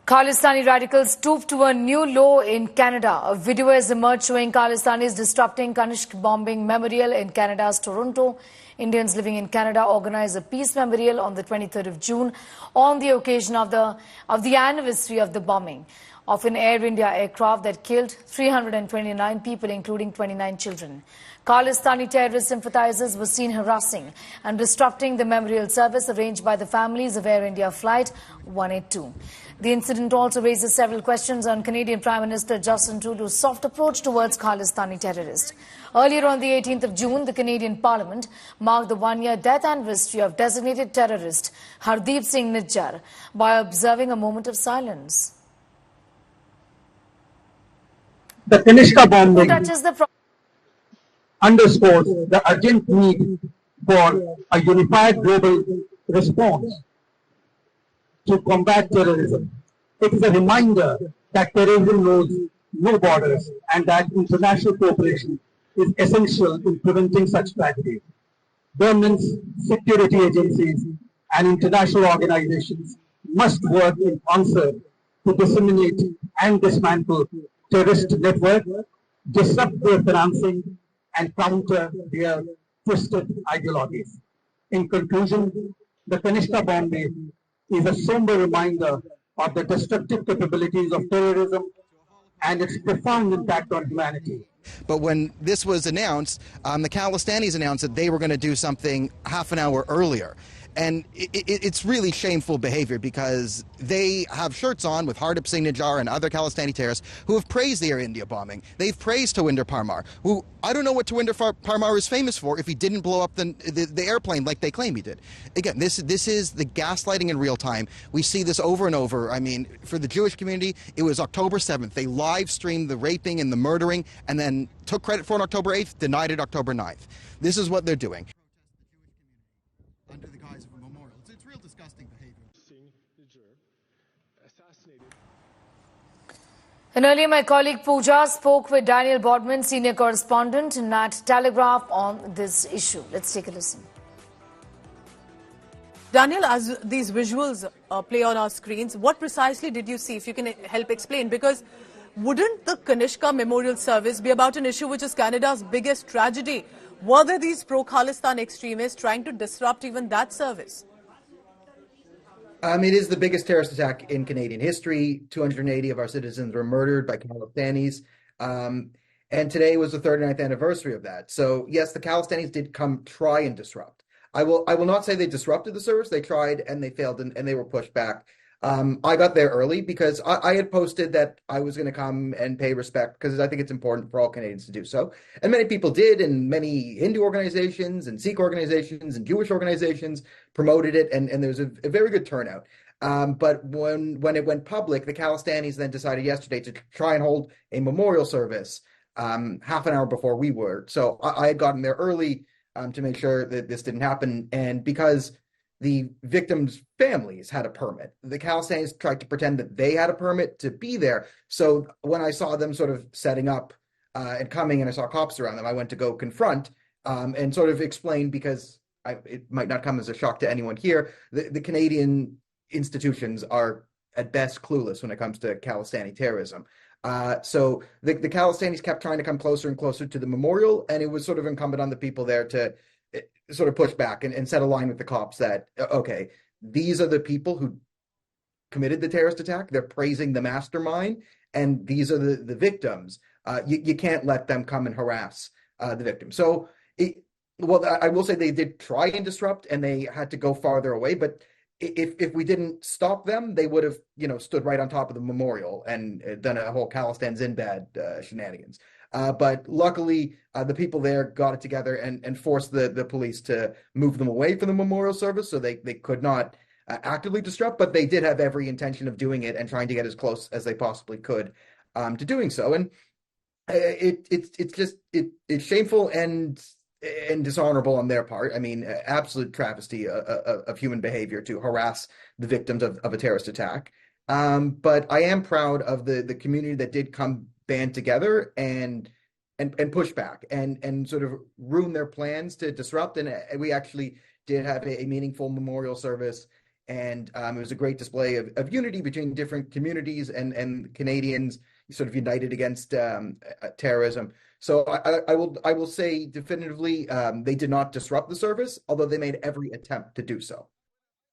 Khalistani radicals stooped to a new low in Canada. A video has emerged showing Khalistanis disrupting Kanishka bombing memorial in Canada's Toronto. Indians living in Canada organized a peace memorial on the 23rd of June on the occasion of the anniversary of the bombing of an Air India aircraft that killed 329 people, including 29 children. Khalistani terrorist sympathizers were seen harassing and disrupting the memorial service arranged by the families of Air India Flight 182. The incident also raises several questions on Canadian Prime Minister Justin Trudeau's soft approach towards Khalistani terrorists. Earlier on the 18th of June, the Canadian Parliament marked the one-year death anniversary of designated terrorist Hardeep Singh Nijjar by observing a moment of silence. The Kanishka bombing underscores the urgent need for a unified global response to combat terrorism. It is a reminder that terrorism knows no borders and that international cooperation is essential in preventing such tragedies. Governments, security agencies, and international organizations must work in concert to disseminate and dismantle terrorist networks, disrupt their financing, and counter their twisted ideologies. In conclusion, the Kanishka bombing is a somber reminder of the destructive capabilities of terrorism and its profound impact on humanity. But when this was announced, the Khalistanis announced that they were going to do something half an hour earlier. And it's really shameful behavior because they have shirts on with Hardeep Singh Nijjar and other Khalistani terrorists who have praised the Air India bombing. They've praised Tawinder Parmar, who I don't know what Tawinder Parmar is famous for if he didn't blow up the airplane like they claim he did. Again, this is the gaslighting in real time. We see this over and over. I mean, for the Jewish community, it was October 7th. They live streamed the raping and the murdering and then took credit for it on October 8th, denied it October 9th. This is what they're doing. Under the guise of a memorial. It's real disgusting behavior. And earlier, my colleague Pooja spoke with Daniel Bodman, senior correspondent at Telegraph, on this issue. Let's take a listen. Daniel, as these visuals play on our screens, what precisely did you see? If you can help explain, because wouldn't the Kanishka Memorial Service be about an issue which is Canada's biggest tragedy? Were there these pro-Khalistan extremists trying to disrupt even that service? It is the biggest terrorist attack in Canadian history. 280 of our citizens were murdered by Khalistanis. And today was the 39th anniversary of that. So, yes, the Khalistanis did try and disrupt. I will not say they disrupted the service. They tried and they failed and they were pushed back. I got there early because I had posted that I was going to come and pay respect because I think it's important for all Canadians to do so. And many people did, and many Hindu organizations and Sikh organizations and Jewish organizations promoted it, and there was a very good turnout. But when it went public, the Khalistanis then decided yesterday to try and hold a memorial service half an hour before we were. So I had gotten there early to make sure that this didn't happen, and because the victims' families had a permit, the Khalistanis tried to pretend that they had a permit to be there. So when I saw them sort of setting up and coming, and I saw cops around them, I went to go confront and sort of explain, because it might not come as a shock to anyone here, the Canadian institutions are at best clueless when it comes to Khalistani terrorism. So the Khalistanis kept trying to come closer and closer to the memorial, and it was sort of incumbent on the people there to sort of push back and set a line with the cops that, okay, these are the people who committed the terrorist attack. They're praising the mastermind, and these are the victims. You can't let them come and harass the victims. So, I will say they did try and disrupt, and they had to go farther away. But if we didn't stop them, they would have, stood right on top of the memorial and done a whole Khalistan's in bad shenanigans. But luckily, the people there got it together and forced the police to move them away from the memorial service, so they could not actively disrupt, but they did have every intention of doing it and trying to get as close as they possibly could to doing so. And it's shameful and dishonorable on their part. I mean, absolute travesty of human behavior to harass the victims of a terrorist attack. But I am proud of the community that did come band together and push back and sort of ruin their plans to disrupt. And we actually did have a meaningful memorial service And it was a great display of unity between different communities and Canadians sort of united against terrorism. So I will say definitively they did not disrupt the service, although they made every attempt to do so.